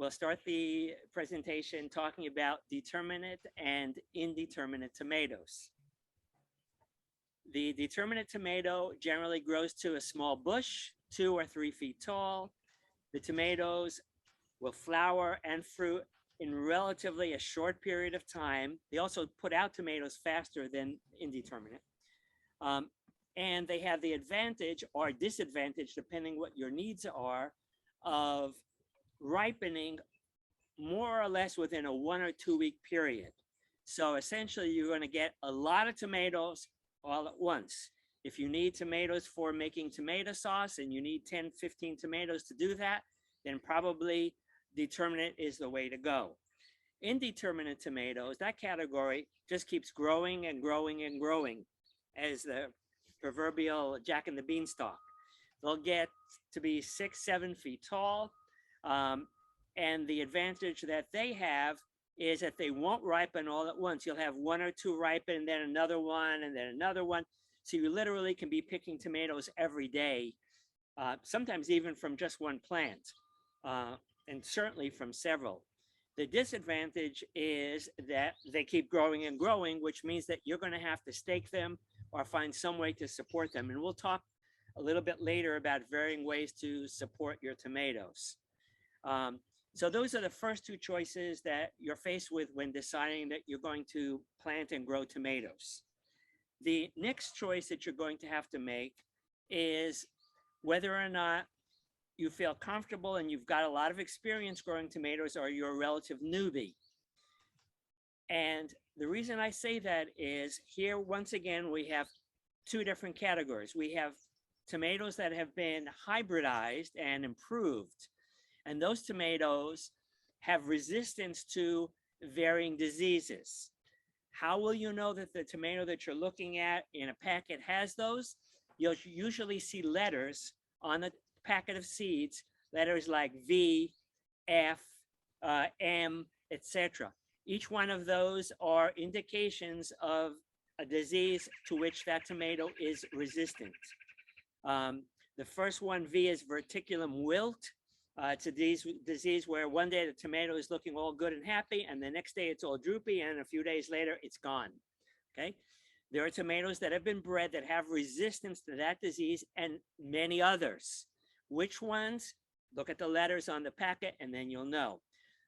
we'll start the presentation talking about determinate and indeterminate tomatoes. The determinate tomato generally grows to a small bush, 2 or 3 feet tall. The tomatoes will flower and fruit in relatively a short period of time. They also put out tomatoes faster than indeterminate. And they have the advantage or disadvantage, depending what your needs are, of ripening more or less within a 1 or 2 week period. So essentially, you're going to get a lot of tomatoes all at once. If you need tomatoes for making tomato sauce and you need 10, 15 tomatoes to do that, then probably determinate is the way to go. Indeterminate tomatoes, that category just keeps growing and growing and growing as the proverbial Jack and the Beanstalk. They'll get to be 6, 7 feet tall. And the advantage that they have is that they won't ripen all at once. You'll have 1 or 2 ripen, and then another one, and then another one. So you literally can be picking tomatoes every day, sometimes even from just one plant, and certainly from several. The disadvantage is that they keep growing and growing, which means that you're going to have to stake them or find some way to support them. And we'll talk a little bit later about varying ways to support your tomatoes. So those are the first 2 choices that you're faced with when deciding that you're going to plant and grow tomatoes. The next choice that you're going to have to make is whether or not you feel comfortable and you've got a lot of experience growing tomatoes, or you're a relative newbie. And the reason I say that is here, once again, we have 2 different categories. We have tomatoes that have been hybridized and improved. And those tomatoes have resistance to varying diseases. How will you know that the tomato that you're looking at in a packet has those? You'll usually see letters on the packet of seeds, letters like V, F, M, etc. Each one of those are indications of a disease to which that tomato is resistant. The first one, V, is verticulum wilt. It's a disease where one day the tomato is looking all good and happy, and the next day it's all droopy, and a few days later it's gone. Okay, there are tomatoes that have been bred that have resistance to that disease, and many others. Which ones? Look at the letters on the packet, and then you'll know.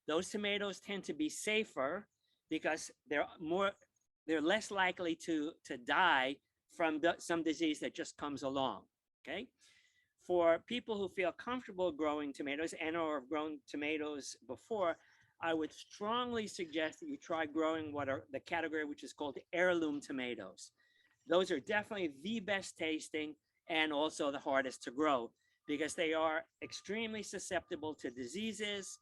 Those tomatoes tend to be safer because they're less likely to die from some disease that just comes along. Okay. For people who feel comfortable growing tomatoes and or have grown tomatoes before, I would strongly suggest that you try growing what are the category which is called heirloom tomatoes. Those are definitely the best tasting and also the hardest to grow because they are extremely susceptible to diseases.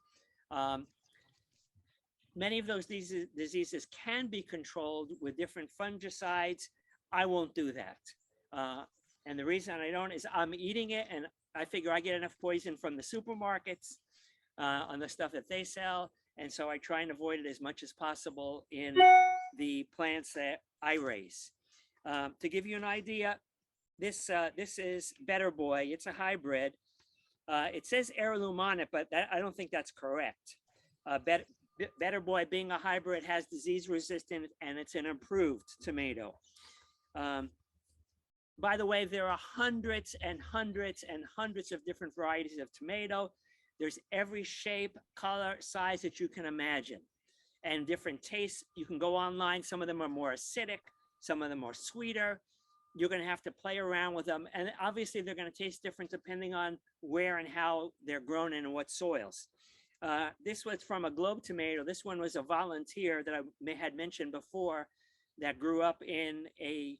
Many of those diseases can be controlled with different fungicides. I won't do that. And the reason I don't is I'm eating it, and I figure I get enough poison from the supermarkets on the stuff that they sell. And so I try and avoid it as much as possible in the plants that I raise. To give you an idea, this is Better Boy. It's a hybrid. It says heirloom on it, but I don't think that's correct. Better Boy, being a hybrid, has disease resistance, and it's an improved tomato. By the way, there are hundreds and hundreds and hundreds of different varieties of tomato. There's every shape, color, size that you can imagine, and different tastes. You can go online. Some of them are more acidic. Some of them are sweeter. You're going to have to play around with them. And obviously, they're going to taste different depending on where and how they're grown and in what soils. This was from a globe tomato. This one was a volunteer that I had mentioned before that grew up in a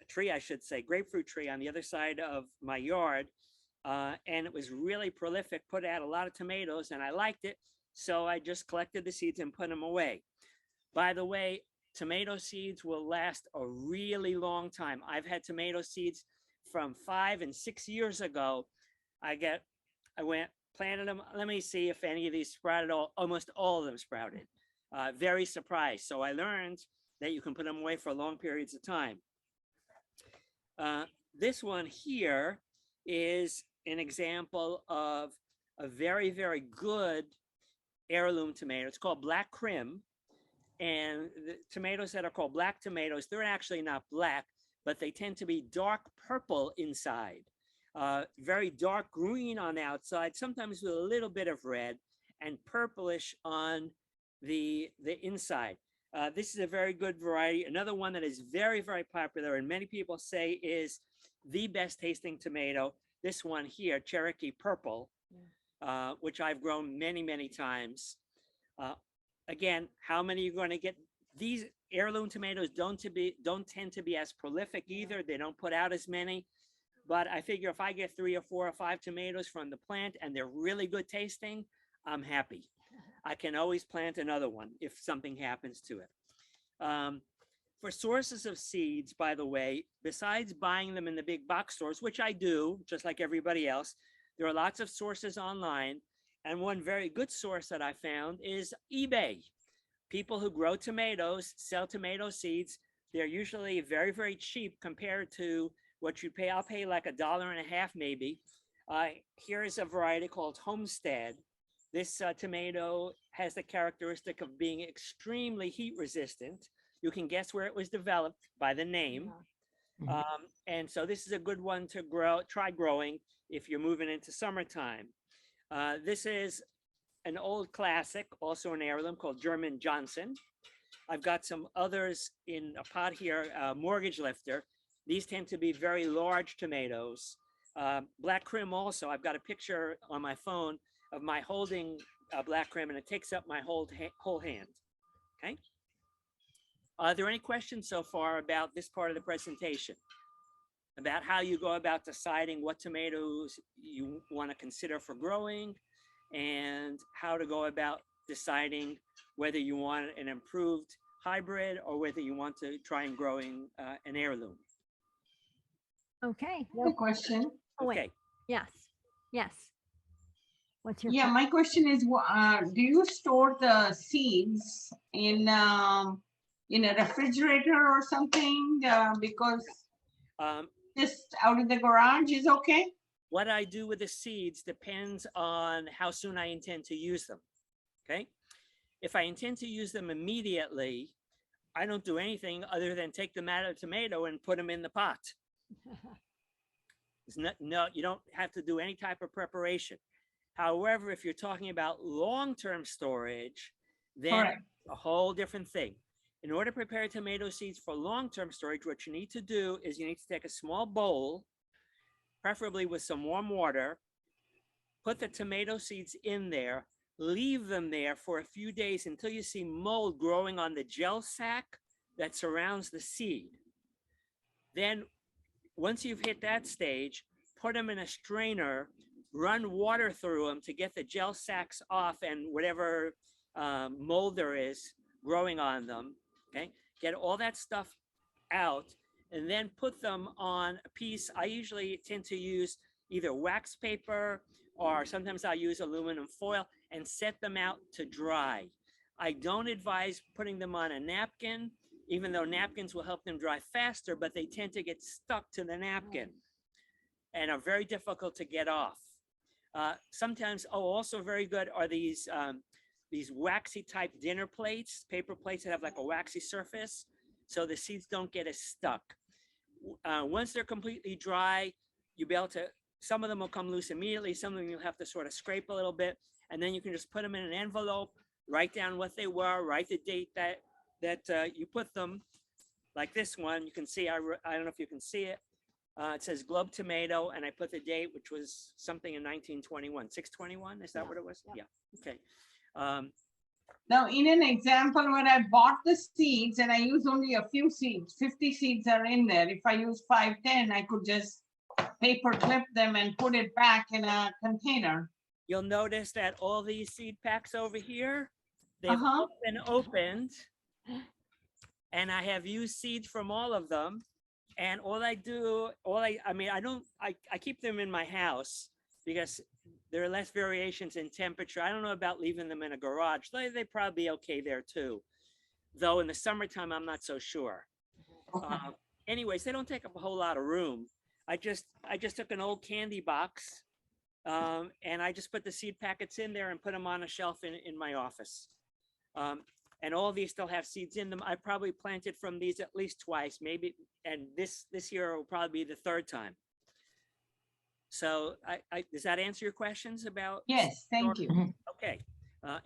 tree, I should say, grapefruit tree on the other side of my yard. And it was really prolific, put out a lot of tomatoes, and I liked it. So I just collected the seeds and put them away. By the way, tomato seeds will last a really long time. I've had tomato seeds from 5 and 6 years ago. I went, planted them. Let me see if any of these sprouted. Almost all of them sprouted. Very surprised. So I learned that you can put them away for long periods of time. This one here is an example of a a very, very good heirloom tomato. It's called black crim. And the tomatoes that are called black tomatoes, they're actually not black, but they tend to be dark purple inside, very dark green on the outside, sometimes with a little bit of red, and purplish on the inside. This is a very good variety. Another one that is very, very popular, and many people say is the best tasting tomato, this one here, Cherokee Purple, which I've grown many, many times. Again, how many are you going to get? These heirloom tomatoes don't tend to be as prolific either. They don't put out as many. But I figure if I get 3 or 4 or 5 tomatoes from the plant and they're really good tasting, I'm happy. I can always plant another one if something happens to it. For sources of seeds, by the way, besides buying them in the big box stores, which I do, just like everybody else, there are lots of sources online. And one very good source that I found is eBay. People who grow tomatoes sell tomato seeds. They're usually very, very cheap compared to what you pay. I'll pay like $1.50 maybe. Here is a variety called Homestead. This tomato has the characteristic of being extremely heat resistant. You can guess where it was developed by the name. And so this is a good one to try growing if you're moving into summertime. This is an old classic, also an heirloom, called German Johnson. I've got some others in a pot here, Mortgage Lifter. These tend to be very large tomatoes. Black Crim also, I've got a picture on my phone of my holding Black Crim, and it takes up my whole hand, okay? Are there any questions so far about this part of the presentation? About how you go about deciding what tomatoes you want to consider for growing, and how to go about deciding whether you want an improved hybrid or whether you want to try and growing an heirloom. Okay. No question. Oh, wait. Okay. Yes. Yes. What's your Yeah, my question is, do you store the seeds in a refrigerator or something? Because just out in the garage is okay? What I do with the seeds depends on how soon I intend to use them, okay? If I intend to use them immediately, I don't do anything other than take them out of the tomato and put them in the pot. No, you don't have to do any type of preparation. However, if you're talking about long-term storage, then a whole different thing. In order to prepare tomato seeds for long-term storage, what you need to do is you need to take a small bowl, preferably with some warm water, put the tomato seeds in there, leave them there for a few days until you see mold growing on the gel sac that surrounds the seed. Then, once you've hit that stage, put them in a strainer, run water through them to get the gel sacs off and whatever mold there is growing on them, okay? Get all that stuff out and then put them on a piece. I usually tend to use either wax paper or sometimes I'll use aluminum foil and set them out to dry. I don't advise putting them on a napkin, even though napkins will help them dry faster, but they tend to get stuck to the napkin and are very difficult to get off. Sometimes, also very good are these waxy type dinner plates, paper plates that have like a waxy surface, so the seeds don't get as stuck. Once they're completely dry, you'll be able to, some of them will come loose immediately, some of them you'll have to sort of scrape a little bit, and then you can just put them in an envelope, write down what they were, write the date that you put them, like this one. You can see, I don't know if you can see it. It says Globe Tomato, and I put the date, which was something in 1921. 6/21, is that what it was? Yeah. Okay. Now, in an example, when I bought the seeds and I use only a few seeds, 50 seeds are in there. If I use 5, 10, I could just paper clip them and put it back in a container. You'll notice that all these seed packs over here, they've been opened, and I have used seeds from all of them. And I keep them in my house because there are less variations in temperature. I don't know about leaving them in a garage. They'd probably be okay there too. Though in the summertime, I'm not so sure. Anyways, they don't take up a whole lot of room. I just took an old candy box And I just put the seed packets in there and put them on a shelf in my office. And all these still have seeds in them. I probably planted from these at least twice, maybe, and this year will probably be the third time. So does that answer your questions about? Yes, thank you. Okay.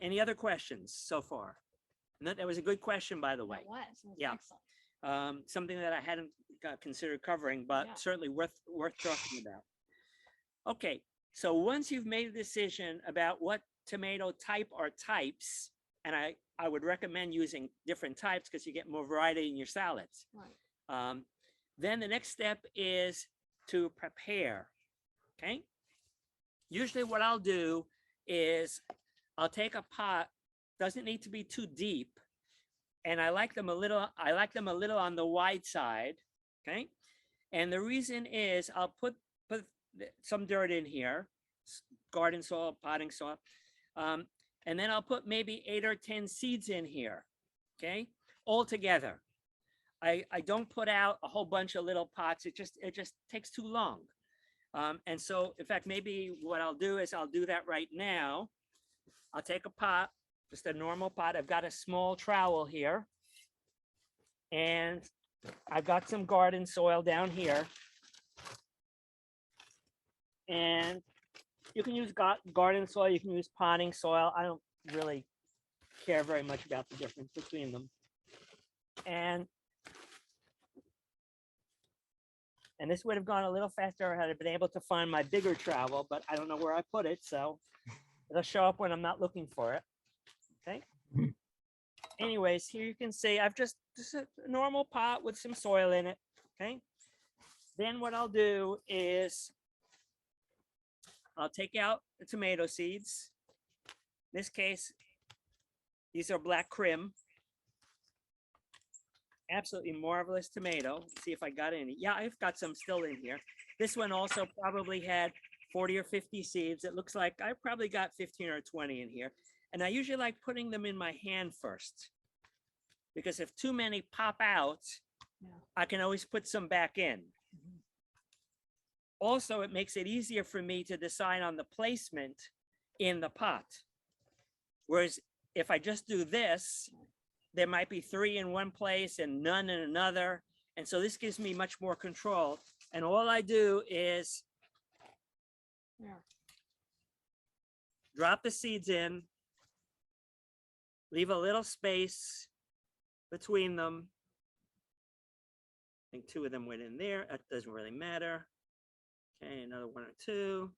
Any other questions so far? That was a good question, by the way. That was Yeah. excellent. Something that I hadn't considered covering, but Yeah. certainly worth talking about. Okay, so once you've made a decision about what tomato type or types, and I would recommend using different types because you get more variety in your salads. Right. Then the next step is to prepare. Okay. Usually what I'll do is I'll take a pot, doesn't need to be too deep, and I like them a little on the wide side. Okay. And the reason is I'll put some dirt in here, garden soil, potting soil, and then I'll put maybe 8 or 10 seeds in here. Okay. All together. I don't put out a whole bunch of little pots. It just takes too long. And so, in fact, maybe what I'll do is I'll do that right now. I'll take a pot, just a normal pot. I've got a small trowel here. And I've got some garden soil down here. And you can use garden soil. You can use potting soil. I don't really care very much about the difference between them. And this would have gone a little faster had I been able to find my bigger trowel, but I don't know where I put it, so it'll show up when I'm not looking for it. Okay. Anyways, here you can see I've just a normal pot with some soil in it. Okay. Then what I'll do is I'll take out the tomato seeds. In this case, these are black crim. Absolutely marvelous tomato. Let's see if I got any. Yeah, I've got some still in here. This one also probably had 40 or 50 seeds. It looks like I probably got 15 or 20 in here. And I usually like putting them in my hand first, because if too many pop out, I can always put some back in. Also, it makes it easier for me to decide on the placement in the pot. Whereas if I just do this, there might be 3 in one place and none in another. And so this gives me much more control. And all I do is drop the seeds in, leave a little space between them. I think 2 of them went in there. That doesn't really matter. Okay, another 1 or 2.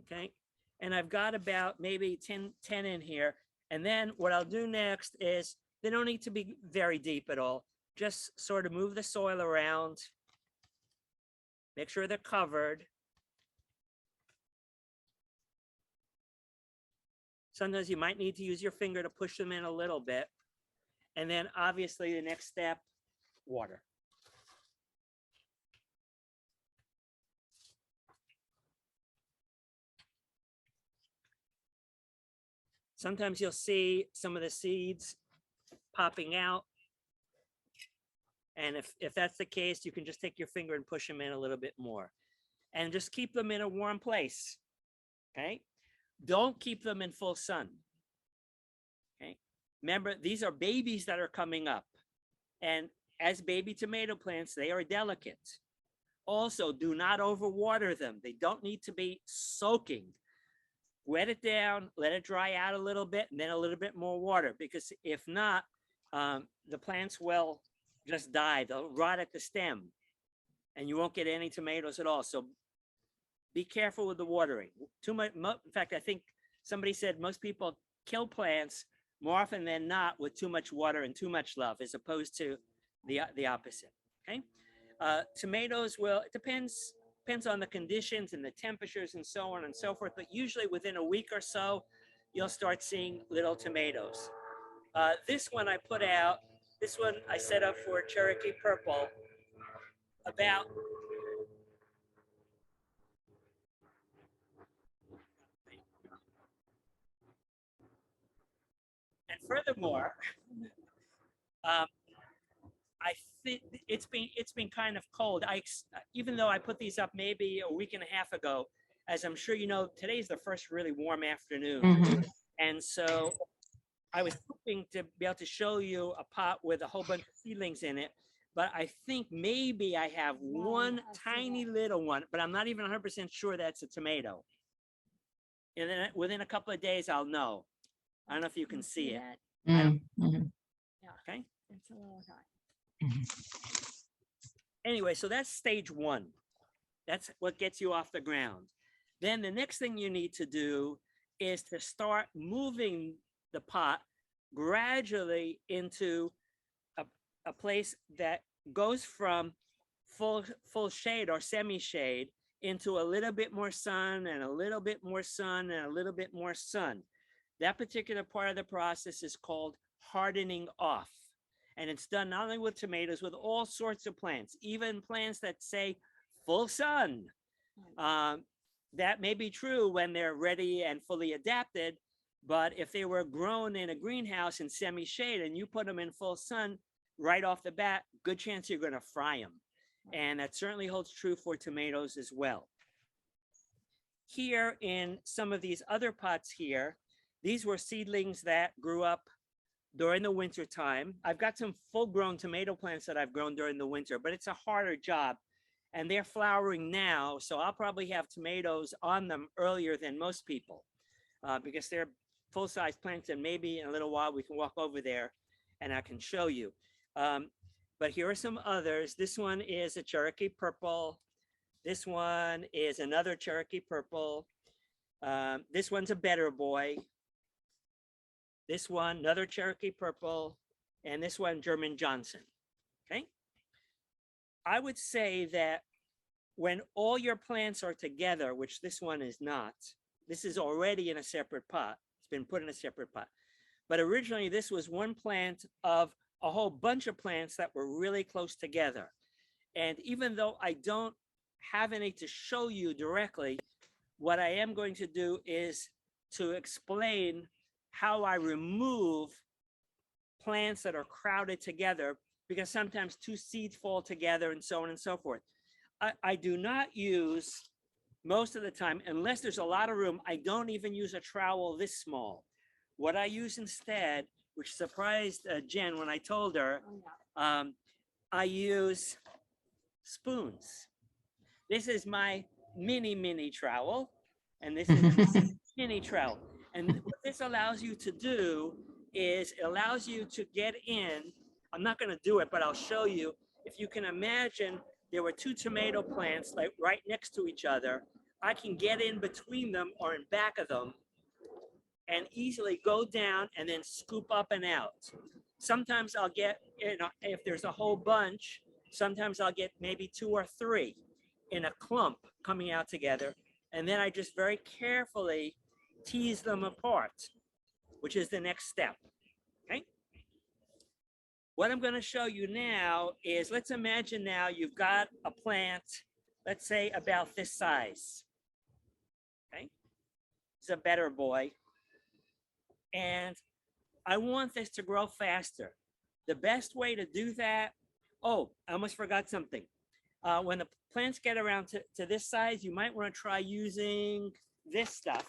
Okay. And I've got about maybe 10 in here. And then what I'll do next is they don't need to be very deep at all. Just sort of move the soil around. Make sure they're covered. Sometimes you might need to use your finger to push them in a little bit. And then obviously the next step, water. Sometimes you'll see some of the seeds popping out. And if that's the case, you can just take your finger and push them in a little bit more. And just keep them in a warm place. Okay? Don't keep them in full sun. Okay? Remember, these are babies that are coming up. And as baby tomato plants, they are delicate. Also, do not overwater them. They don't need to be soaking. Wet it down, let it dry out a little bit, and then a little bit more water, because if not, the plants will just die. They'll rot at the stem, and you won't get any tomatoes at all. So be careful with the watering. Too much. In fact, I think somebody said most people kill plants more often than not with too much water and too much love, as opposed to the opposite. Okay, tomatoes will. It depends on the conditions and the temperatures and so on and so forth. But usually within a week or so, you'll start seeing little tomatoes. This one I put out. This one I set up for Cherokee Purple about. And furthermore, I it's been kind of cold. Even though I put these up maybe a week and a half ago, as I'm sure you know, today's the first really warm afternoon, and so I was hoping to be able to show you a pot with a whole bunch of seedlings in it, but I think maybe I have one tiny little one, but I'm not even 100% sure that's a tomato. And then within a couple of days, I'll know. I don't know if you can see it. Okay. It's a little high. Anyway, so that's stage one. That's what gets you off the ground. Then the next thing you need to do is to start moving the pot gradually into a place that goes from full shade or semi-shade into a little bit more sun and a little bit more sun and a little bit more sun. That particular part of the process is called hardening off. And it's done not only with tomatoes, with all sorts of plants, even plants that say full sun. That may be true when they're ready and fully adapted, but if they were grown in a greenhouse in semi-shade and you put them in full sun right off the bat, good chance you're going to fry them. And that certainly holds true for tomatoes as well. Here in some of these other pots here, these were seedlings that grew up during the winter time. I've got some full-grown tomato plants that I've grown during the winter, but it's a harder job. And they're flowering now, so I'll probably have tomatoes on them earlier than most people because they're full-size plants, and maybe in a little while we can walk over there and I can show you. But here are some others. This one is a Cherokee purple. This one is another Cherokee purple. This one's a better boy. This one, another Cherokee purple, and this one, German Johnson, okay? I would say that when all your plants are together, which this one is not, this is already in a separate pot. It's been put in a separate pot. But originally, this was one plant of a whole bunch of plants that were really close together. And even though I don't have any to show you directly, what I am going to do is to explain how I remove plants that are crowded together, because sometimes two seeds fall together and so on and so forth. I do not use, most of the time, unless there's a lot of room, I don't even use a trowel this small. What I use instead, which surprised Jen when I told her, I use spoons. This is my mini trowel, and this is my mini trowel. And what this allows you to do is it allows you to get in. I'm not going to do it, but I'll show you. If you can imagine there were two tomato plants like right next to each other, I can get in between them or in back of them and easily go down and then scoop up and out. Sometimes I'll get, if there's a whole bunch, sometimes I'll get maybe two or three in a clump coming out together. And then I just very carefully tease them apart, which is the next step, okay? What I'm going to show you now is, let's imagine now you've got a plant, let's say about this size, okay? It's a better boy. And I want this to grow faster. The best way to do that, oh, I almost forgot something. When the plants get around to this size, you might want to try using this stuff.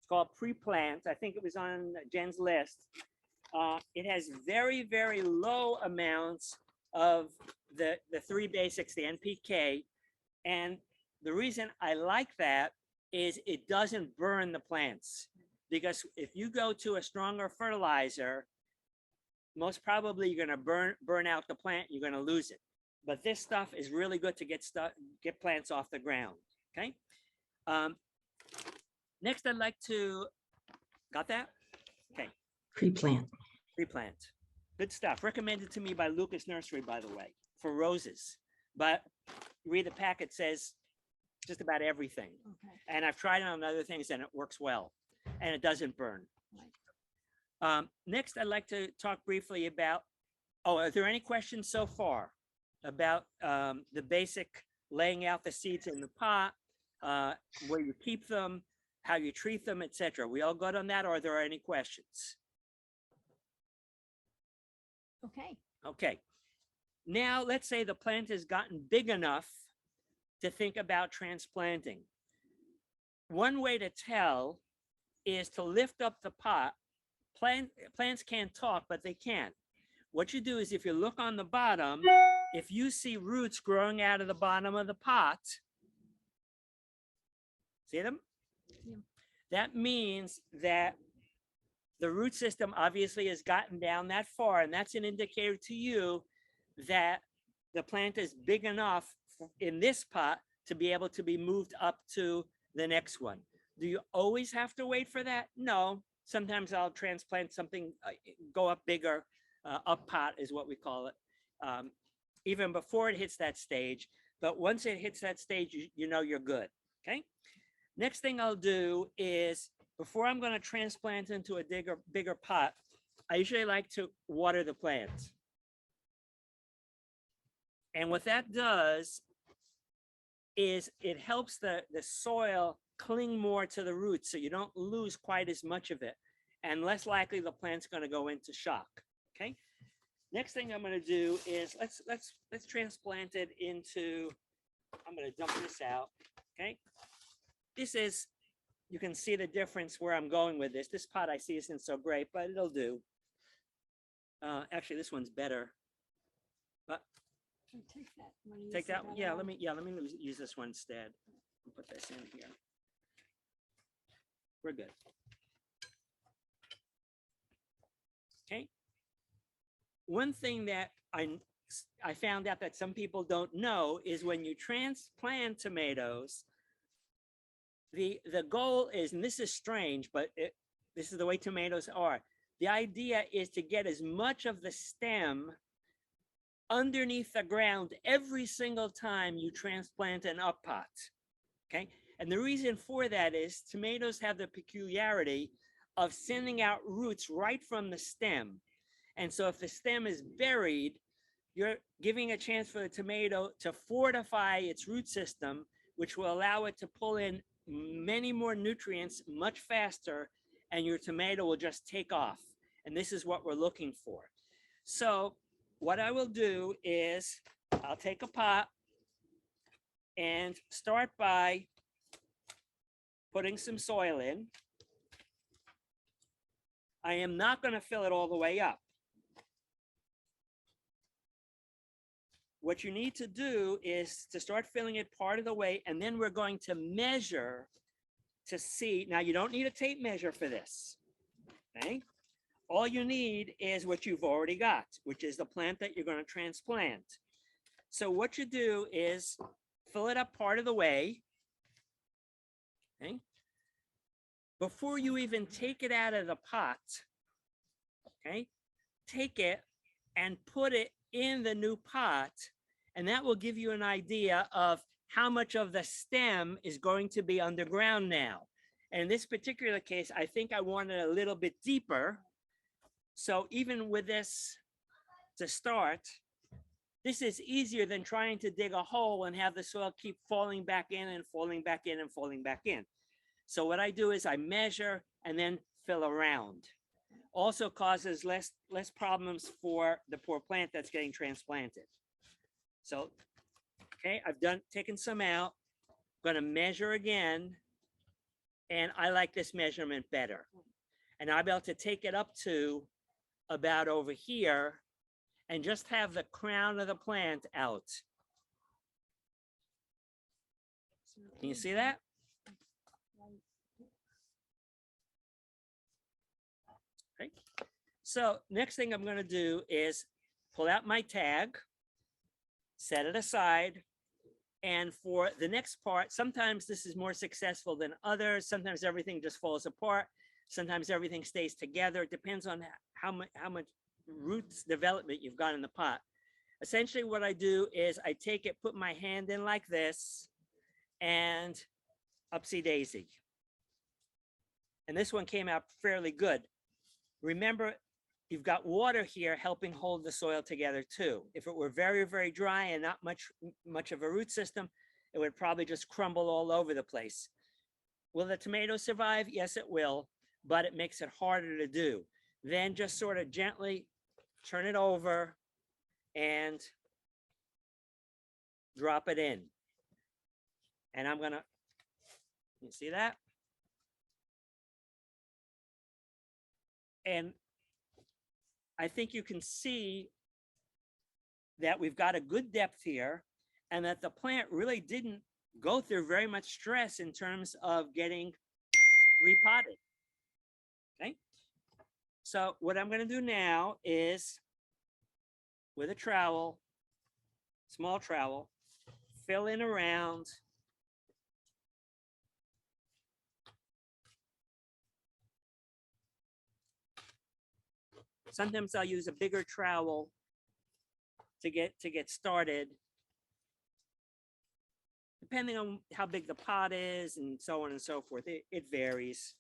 It's called pre-plant. I think it was on Jen's list. It has very, very low amounts of the three basics, the NPK. And the reason I like that is it doesn't burn the plants. Because if you go to a stronger fertilizer, most probably you're going to burn out the plant. You're going to lose it. But this stuff is really good to get plants off the ground. Okay. Next, I'd like to, got that? Okay. Pre-plant. Pre-plant. Good stuff. Recommended to me by Lucas Nursery, by the way, for roses. But read the packet, says just about everything. Okay. And I've tried it on other things and it works well. And it doesn't burn. Next, I'd like to talk briefly about, are there any questions so far about the basic laying out the seeds in the pot, where you keep them, how you treat them, etc.? We all good on that, or are there any questions? Okay. Okay. Now, let's say the plant has gotten big enough to think about transplanting. One way to tell is to lift up the pot. Plants can't talk, but they can. What you do is if you look on the bottom, if you see roots growing out of the bottom of the pot, see them? Yeah. That means that the root system obviously has gotten down that far, and that's an indicator to you that the plant is big enough in this pot to be able to be moved up to the next one. Do you always have to wait for that? No. Sometimes I'll transplant something, go up bigger, up pot is what we call it, even before it hits that stage. But once it hits that stage, you know you're good, okay? Next thing I'll do is, before I'm going to transplant into a bigger pot, I usually like to water the plants. And what that does is it helps the soil cling more to the roots so you don't lose quite as much of it, and less likely the plant's going to go into shock. Okay. Next thing I'm going to do is let's transplant it into, I'm going to dump this out. Okay. This is, you can see the difference where I'm going with this. This pot I see isn't so great, but it'll do. Actually, this one's better. But Take that. Wanna use take that. the Yeah, other let me use this one instead. I'll put this in here. We're good. Okay. One thing that I found out that some people don't know is when you transplant tomatoes, the goal is, and this is strange, but this is the way tomatoes are. The idea is to get as much of the stem underneath the ground every single time you transplant an up pot. Okay. And the reason for that is tomatoes have the peculiarity of sending out roots right from the stem. And so if the stem is buried, you're giving a chance for the tomato to fortify its root system, which will allow it to pull in many more nutrients much faster, and your tomato will just take off. And this is what we're looking for. So what I will do is I'll take a pot and start by putting some soil in. I am not going to fill it all the way up. What you need to do is to start filling it part of the way, and then we're going to measure to see. Now, you don't need a tape measure for this, okay? All you need is what you've already got, which is the plant that you're going to transplant. So what you do is fill it up part of the way, okay? Before you even take it out of the pot, okay? Take it and put it in the new pot, and that will give you an idea of how much of the stem is going to be underground now. And in this particular case, I think I want it a little bit deeper. So even with this to start, this is easier than trying to dig a hole and have the soil keep falling back in and falling back in and falling back in. So what I do is I measure and then fill around. Also causes less problems for the poor plant that's getting transplanted. So, okay, I've taken some out. I'm going to measure again, and I like this measurement better. And I'll be able to take it up to about over here and just have the crown of the plant out. Can you see that? Okay. So next thing I'm going to do is pull out my tag, set it aside. And for the next part, sometimes this is more successful than others. Sometimes everything just falls apart. Sometimes everything stays together. It depends on how much roots development you've got in the pot. Essentially what I do is I take it, put my hand in like this, and upsy daisy. And this one came out fairly good. Remember, you've got water here helping hold the soil together too. If it were very, very dry and not much of a root system, it would probably just crumble all over the place. Will the tomato survive? Yes, it will, but it makes it harder to do. Then just sort of gently turn it over, and drop it in. And I'm gonna, you see that? And I think you can see that we've got a good depth here and that the plant really didn't go through very much stress in terms of getting repotted. Okay. So what I'm going to do now is with a trowel, small trowel, fill in around sometimes I'll use a bigger trowel to get started, depending on how big the pot is and so on and so forth. It varies.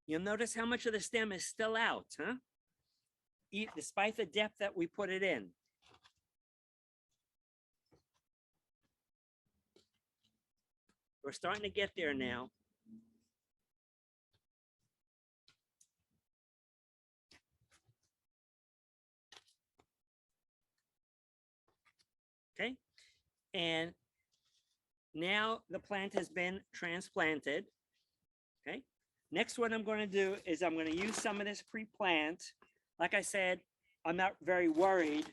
You'll notice how much of the stem is still out, huh? Despite the depth that we put it in. We're starting to get there now. Okay, and now the plant has been transplanted. Okay, next what I'm going to do is I'm going to use some of this pre-plant. Like I said, I'm not very worried,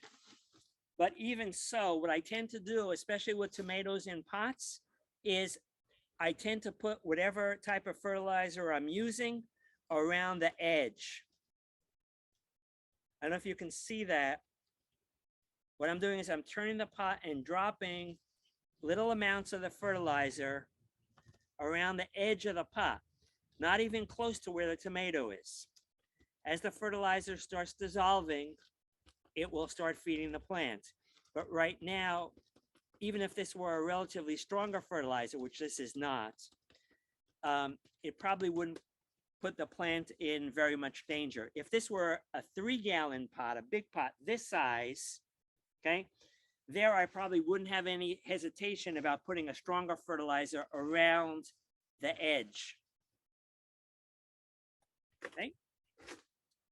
but even so, what I tend to do, especially with tomatoes in pots, is I tend to put whatever type of fertilizer I'm using around the edge. I don't know if you can see that. What I'm doing is I'm turning the pot and dropping little amounts of the fertilizer around the edge of the pot, not even close to where the tomato is. As the fertilizer starts dissolving, it will start feeding the plant. But right now, even if this were a relatively stronger fertilizer, which this is not, it probably wouldn't put the plant in very much danger. If this were a 3-gallon pot, a big pot this size, okay, there I probably wouldn't have any hesitation about putting a stronger fertilizer around the edge. Okay,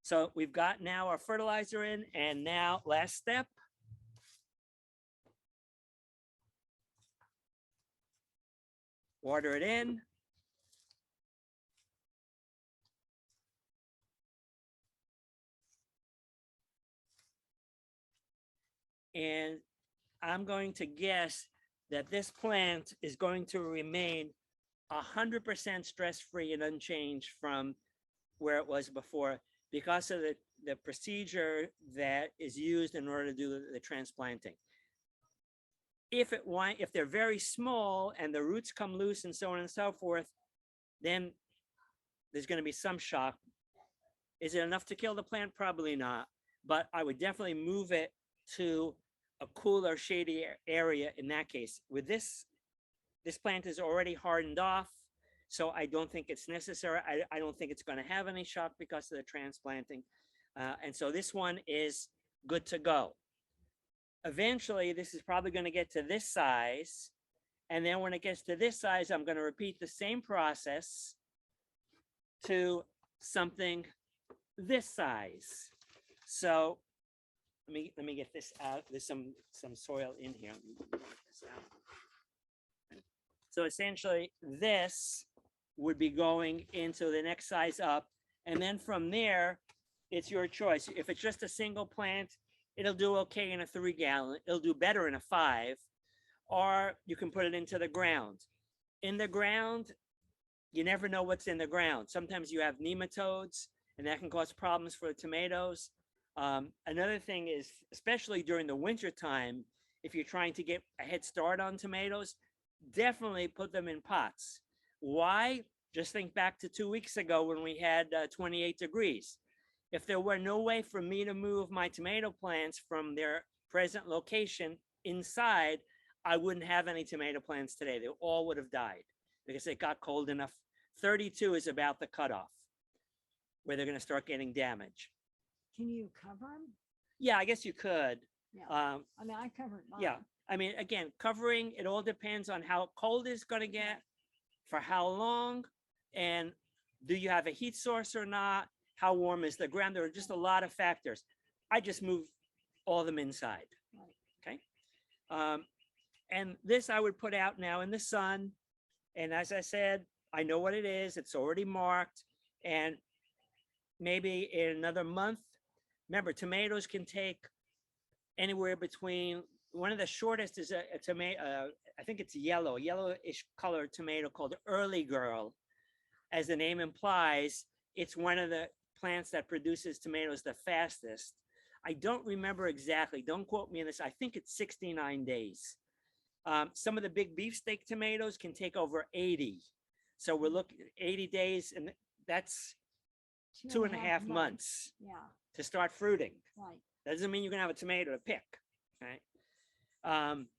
so we've got now our fertilizer in, and now last step. Water it in. And I'm going to guess that this plant is going to remain 100% stress-free and unchanged from where it was before because of the procedure that is used in order to do the transplanting. If they're very small and the roots come loose and so on and so forth, then there's going to be some shock. Is it enough to kill the plant? Probably not, but I would definitely move it to a cooler, shady area in that case. With this plant is already hardened off, so I don't think it's necessary. I don't think it's going to have any shock because of the transplanting. And so this one is good to go. Eventually, this is probably going to get to this size. And then when it gets to this size, I'm going to repeat the same process to something this size. So let me get this out. There's some soil in here. Let me get this out. So essentially, this would be going into the next size up, and then from there, it's your choice. If it's just a single plant, it'll do okay in a 3-gallon. It'll do better in a 5, or you can put it into the ground. In the ground, you never know what's in the ground. Sometimes you have nematodes, and that can cause problems for the tomatoes. Another thing is, especially during the winter time, if you're trying to get a head start on tomatoes, definitely put them in pots. Why? Just think back to 2 weeks ago when we had 28 degrees. If there were no way for me to move my tomato plants from their present location inside, I wouldn't have any tomato plants today. They all would have died because it got cold enough. 32 is about the cutoff where they're going to start getting damage. Can you cover them? Yeah, I guess you could. Yeah. Um, I mean, I covered mine. yeah, I mean, again, covering, it all depends on how cold it's going to get, for how long, and do you have a heat source or not? How warm is the ground? There are just a lot of factors. I just move all of them inside. Right. Okay. And this I would put out now in the sun. And as I said, I know what it is. It's already marked. And maybe in another month, remember, tomatoes can take anywhere between, one of the shortest is a tomato, I think it's yellowish colored tomato called early girl. As the name implies, it's one of the plants that produces tomatoes the fastest. I don't remember exactly. Don't quote me on this. I think it's 69 days. Some of the big beefsteak tomatoes can take over 80. So we're looking at 80 days, and that's 2.5 months Yeah. to start fruiting. Right. That doesn't mean you're gonna have a tomato to pick, right?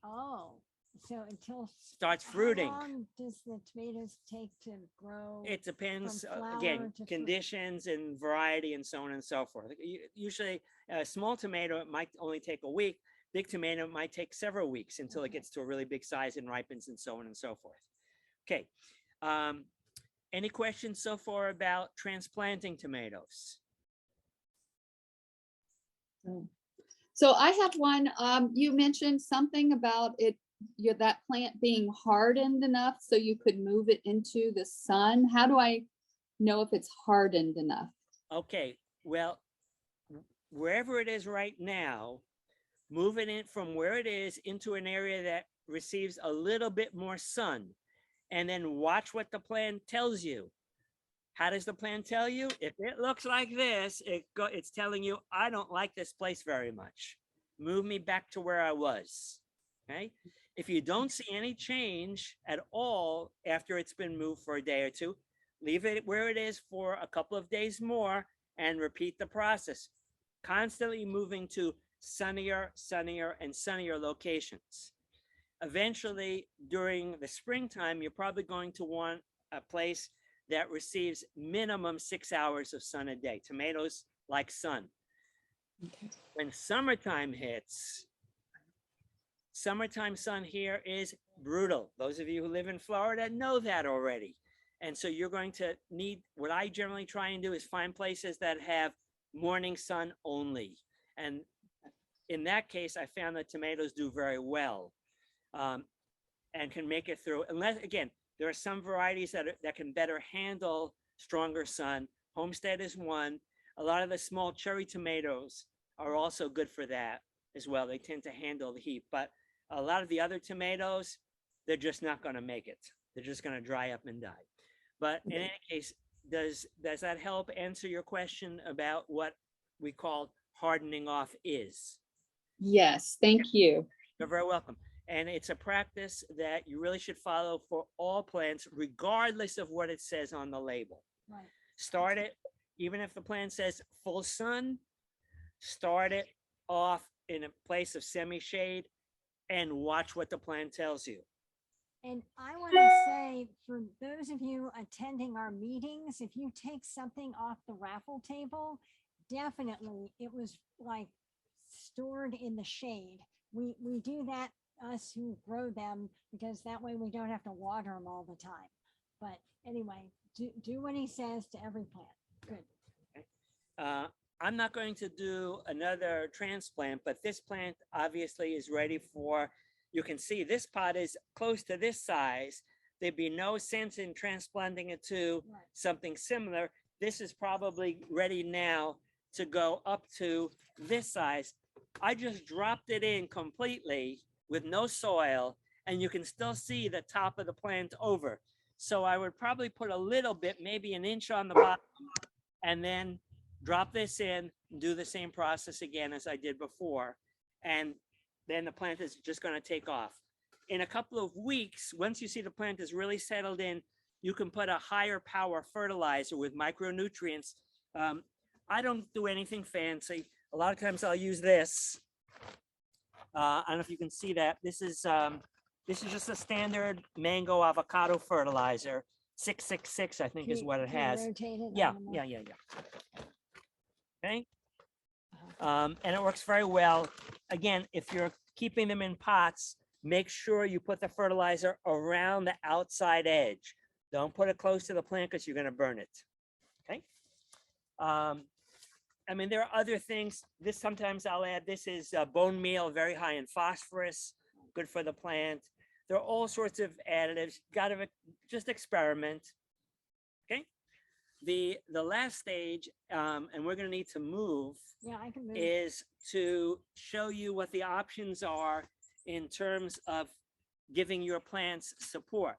Oh, so until Starts fruiting. How long does the tomatoes take to grow? It depends, from flower again, to fruit? conditions and variety and so on and so forth. Usually, a small tomato, it might only take a week. Big tomato might take several weeks until it Okay. gets to a really big size and ripens and so on and so forth. Okay. Any questions so far about transplanting tomatoes? So I have one, you mentioned something about it, that plant being hardened enough so you could move it into the sun. How do I know if it's hardened enough? Okay, well, wherever it is right now, move it in from where it is into an area that receives a little bit more sun, and then watch what the plant tells you. How does the plant tell you? If it looks like this, it's telling you, I don't like this place very much. Move me back to where I was. Okay. If you don't see any change at all after it's been moved for a day or two, leave it where it is for a couple of days more and repeat the process. Constantly moving to sunnier, sunnier, and sunnier locations. Eventually, during the springtime, you're probably going to want a place that receives minimum 6 hours of sun a day. Tomatoes like sun. Okay. When summertime hits, summertime sun here is brutal. Those of you who live in Florida know that already. And so you're going to need, what I generally try and do is find places that have morning sun only. And in that case, I found that tomatoes do very well and can make it through. Unless, again, there are some varieties that can better handle stronger sun. Homestead is one. A lot of the small cherry tomatoes are also good for that as well. They tend to handle the heat. But a lot of the other tomatoes, they're just not going to make it. They're just going to dry up and die. But in any case, does that help answer your question about what we call hardening off is? Yes, thank you. You're very welcome. And it's a practice that you really should follow for all plants, regardless of what it says on the label. Right. Start it, even if the plant says full sun, start it off in a place of semi-shade and watch what the plant tells you. And I want to say, for those of you attending our meetings, if you take something off the raffle table, definitely it was like stored in the shade. We do that, us who grow them, because that way we don't have to water them all the time. But anyway, do what he says to every plant. Good. Okay. I'm not going to do another transplant, but this plant obviously is ready for, you can see this pot is close to this size. There'd be no sense in transplanting it to Right. something similar. This is probably ready now to go up to this size. I just dropped it in completely with no soil, and you can still see the top of the plant over. So I would probably put a little bit, maybe an inch on the bottom, and then drop this in, do the same process again as I did before. And then the plant is just going to take off. In a couple of weeks, once you see the plant is really settled in, you can put a higher power fertilizer with micronutrients. I don't do anything fancy. A lot of times I'll use this. I don't know if you can see that. This is just a standard mango avocado fertilizer. 666, I think, is what it has. Rotate it. Yeah. Okay. And it works very well. Again, if you're keeping them in pots, make sure you put the fertilizer around the outside edge. Don't put it close to the plant because you're going to burn it. Okay. I mean, there are other things. This sometimes I'll add. This is bone meal, very high in phosphorus, good for the plant. There are all sorts of additives. Got to just experiment. Okay. The last stage, and we're going to need to move, Yeah, I can move. is to show you what the options are in terms of giving your plants support.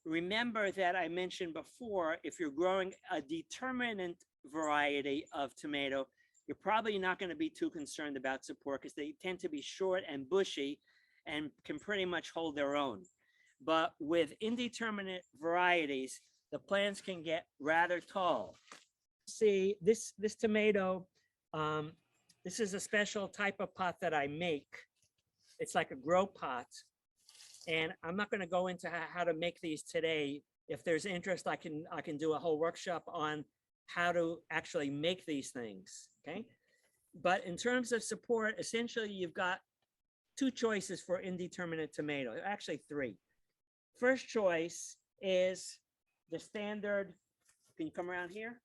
Remember that I mentioned before, if you're growing a determinate variety of tomato, you're probably not going to be too concerned about support because they tend to be short and bushy and can pretty much hold their own. But with indeterminate varieties, the plants can get rather tall. See, this tomato, this is a special type of pot that I make. It's like a grow pot. And I'm not going to go into how to make these today. If there's interest, I can do a whole workshop on how to actually make these things. Okay. But in terms of support, essentially, you've got two choices for indeterminate tomato, actually three. First choice is the standard, can you come around here?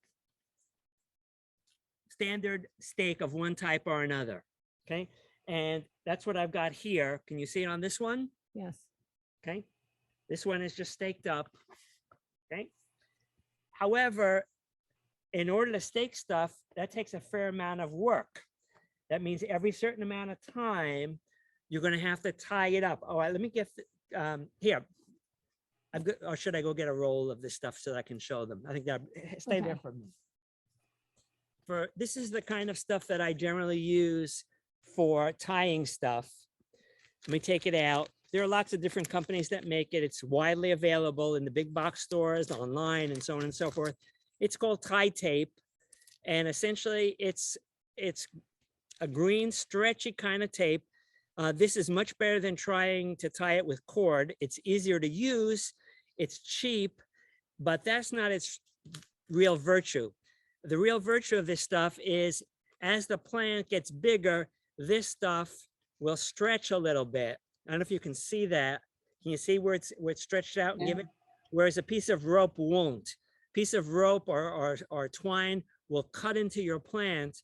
Standard stake of one type or another. Okay. And that's what I've got here. Can you see it on this one? Yes. Okay. This one is just staked up. Okay. However, in order to stake stuff, that takes a fair amount of work. That means every certain amount of time, you're going to have to tie it up. All right, let me get here. I've got, or should I go get a roll of this stuff so that I can show them? I think that stay there Okay. for me. For this is the kind of stuff that I generally use for tying stuff. Let me take it out. There are lots of different companies that make it. It's widely available in the big box stores, online, and so on and so forth. It's called tie tape. And essentially it's a green stretchy kind of tape. This is much better than trying to tie it with cord. It's easier to use. It's cheap, but that's not its real virtue. The real virtue of this stuff is as the plant gets bigger, this stuff will stretch a little bit. I don't know if you can see that. Can you see where it's stretched out? Yeah. Give it, whereas a piece of rope won't. Piece of rope or twine will cut into your plant.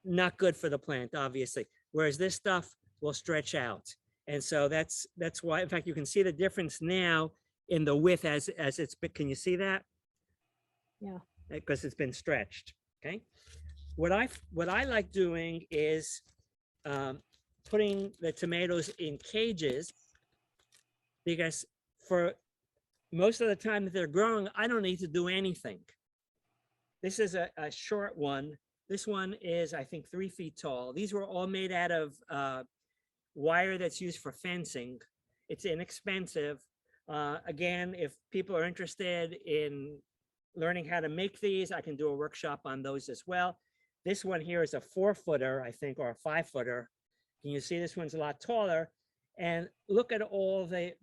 Not good for the plant, obviously. Whereas this stuff will stretch out. And so that's why, in fact, you can see the difference now in the width as it's been. Can you see that? Yeah. Because it's been stretched. Okay. What I like doing is putting the tomatoes in cages, because for most of the time that they're growing, I don't need to do anything. This is a short one. This one is, I think, 3 feet tall. These were all made out of wire that's used for fencing. It's inexpensive. Again, if people are interested in learning how to make these, I can do a workshop on those as well. This one here is a 4-footer, I think, or a 5-footer. Can you see this one's a lot taller? And look at all the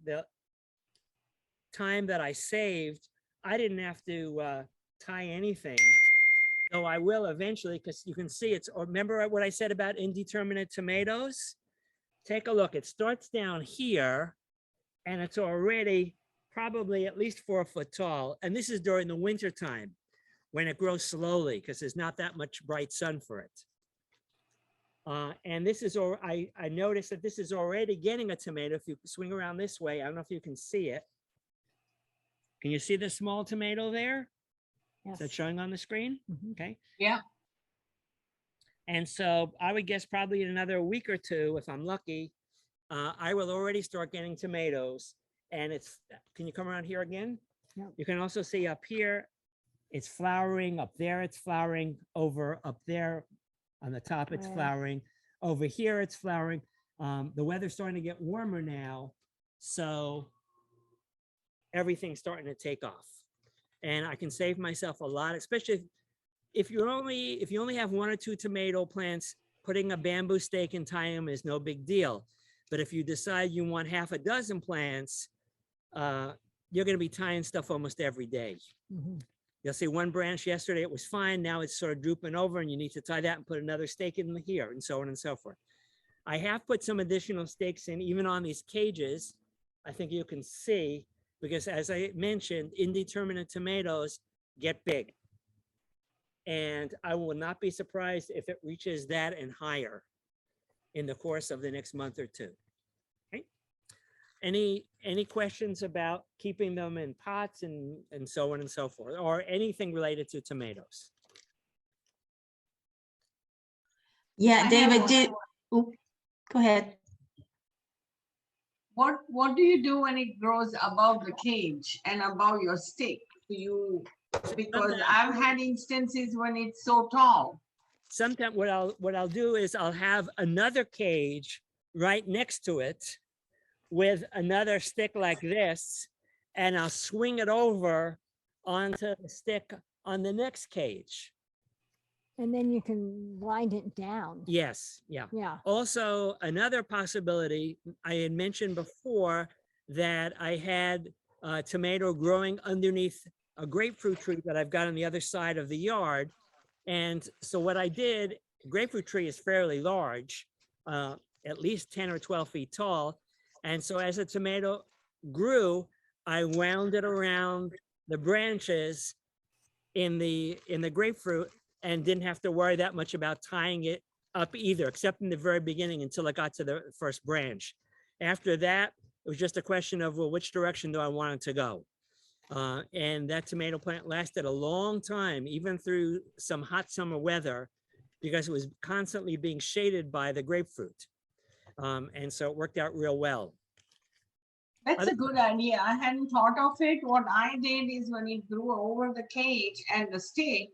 time that I saved. I didn't have to tie anything. So I will eventually, because you can see it's, or remember what I said about indeterminate tomatoes? Take a look. It starts down here and it's already probably at least 4 foot tall. And this is during the winter time when it grows slowly because there's not that much bright sun for it. And this is, I noticed that this is already getting a tomato. If you swing around this way, I don't know if you can see it. Can you see the small tomato there? Yes. Is that showing on the screen? Mhm. Okay. Yeah. And so I would guess probably in another week or two, if I'm lucky, I will already start getting tomatoes. And it's, can you come around here again? Yeah. You can also see up here, it's flowering. Up there, it's flowering. Over up there on the top, it's Right. flowering. Over here, it's flowering. The weather's starting to get warmer now. So everything's starting to take off. And I can save myself a lot, especially if you only have 1 or 2 tomato plants, putting a bamboo stake and tying them is no big deal. But if you decide you want half a dozen plants, you're going to be tying stuff almost every day. Mhm. You'll see one branch yesterday, it was fine. Now it's sort of drooping over and you need to tie that and put another stake in here and so on and so forth. I have put some additional stakes in even on these cages. I think you can see, because as I mentioned, indeterminate tomatoes get big. And I will not be surprised if it reaches that and higher in the course of the next month or two. Okay. Any questions about keeping them in pots and so on and so forth, or anything related to tomatoes? Yeah, I David, have go ahead. What do you do when it grows above the cage and above your stick? Do you, because I've had instances when it's so tall. Sometimes what I'll do is I'll have another cage right next to it with another stick like this, and I'll swing it over onto the stick on the next cage. And then you can wind it down. Yes, yeah. Yeah. Also, another possibility, I had mentioned before that I had a tomato growing underneath a grapefruit tree that I've got on the other side of the yard. And so what I did, grapefruit tree is fairly large, at least 10 or 12 feet tall. And so as the tomato grew, I wound it around the branches in the grapefruit and didn't have to worry that much about tying it up either, except in the very beginning until it got to the first branch. After that, it was just a question of, well, which direction do I want it to go? And that tomato plant lasted a long time, even through some hot summer weather, because it was constantly being shaded by the grapefruit. And so it worked out real well. That's a good idea. I hadn't thought of it. What I did is when it grew over the cage and the stick,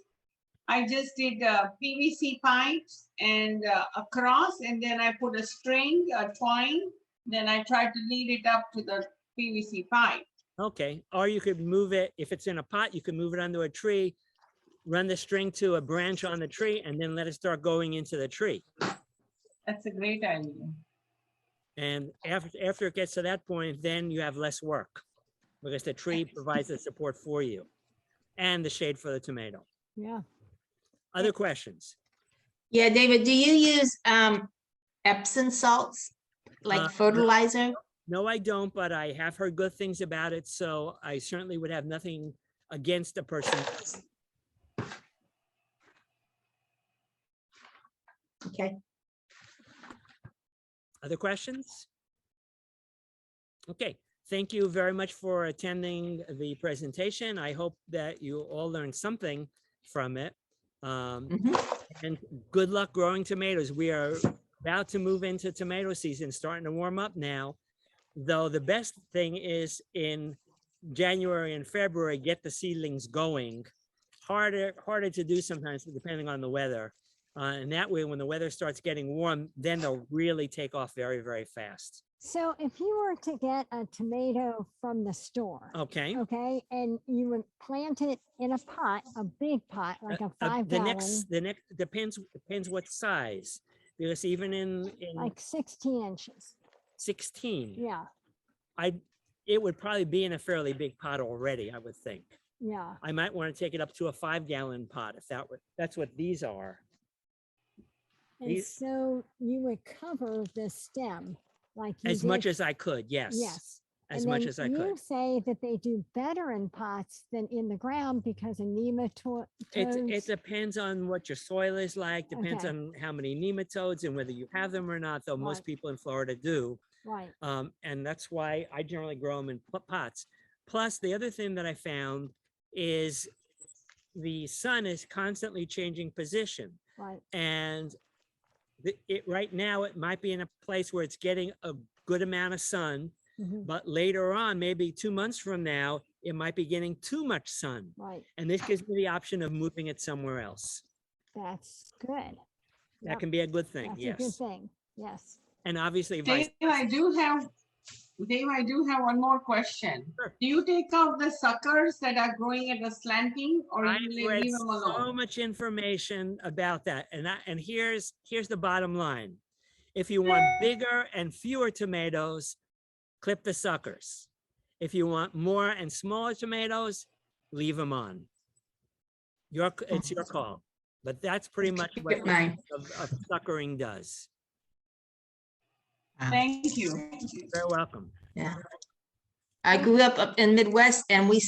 I just did PVC pipes and across, and then I put a string, a twine. Then I tried to lead it up to the PVC pipe. Okay, or you could move it, if it's in a pot, you could move it under a tree, run the string to a branch on the tree, and then let it start going into the tree. That's a great idea. And after it gets to that point, then you have less work because the tree provides the support for you and the shade for the tomato. Yeah. Other questions? Yeah, David, do you use Epsom salts like fertilizer? No, I don't, but I have heard good things about it. So I certainly would have nothing against a person. Okay. Other questions? Okay, thank you very much for attending the presentation. I hope that you all learned something from it. And good luck growing tomatoes. We are about to move into tomato season, starting to warm up now. Though the best thing is in January and February, get the seedlings going. Harder to do sometimes depending on the weather. And that way, when the weather starts getting warm, then they'll really take off very, very fast. So if you were to get a tomato from the store, Okay. okay, and you would plant it in a pot, a big pot, like a 5 gallon, The next depends what size, because even in like 16 inches. 16, Yeah. it would probably be in a fairly big pot already, I would think. Yeah. I might want to take it up to a 5 gallon pot if that's what these are. And These- so you would cover the stem like you As much did- as I could, yes. Yes. As And much then as I you could. say that they do better in pots than in the ground because of nematodes. It depends on what your soil is like, depends Okay. on how many nematodes and whether you have them or not, though most Right. people in Florida do. Right. And that's why I generally grow them in pots. Plus, the other thing that I found is the sun is constantly changing position. Right. And right now, it might be in a place where it's getting a good amount of sun, Mhm. but later on, maybe 2 months from now, it might be getting too much sun. Right. And this gives me the option of moving it somewhere else. That's good. That Yep, can be a good thing, that's a good yes. thing. Yes. And obviously, vice Dave, I do have one more question. Sure. Do you take out the suckers that are growing at a slanting, or I've you read leave them so alone? much information about that. And here's the bottom line. If you want bigger and fewer tomatoes, clip the suckers. If you want more and smaller tomatoes, leave them on. It's your call, but that's pretty much Keep what it mine. of suckering does. Thank you. You're very welcome. Yeah. I grew up in Midwest and we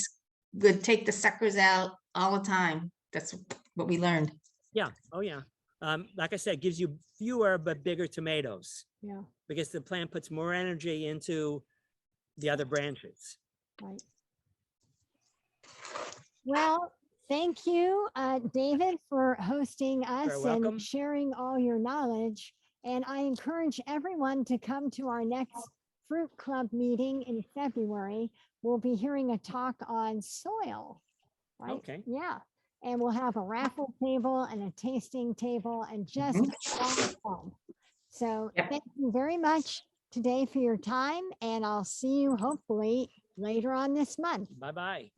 would take the suckers out all the time. That's what we learned. Yeah. Oh, yeah. Like I said, it gives you fewer but bigger tomatoes Yeah, because the plant puts more energy into the other branches. right. Well, thank you, David, for hosting us welcome. and sharing all your knowledge. And I encourage everyone to come to our next Fruit Club meeting in February. We'll be hearing a talk on soil, right? Okay. Yeah. And we'll have a raffle table and a tasting table and just a lot of fun. So Yep. thank you very much today for your time. And I'll see you hopefully later on this month. Bye-bye.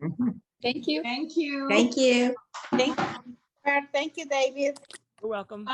Thank you. Thank you. Thank you. Thank you, David. You're welcome.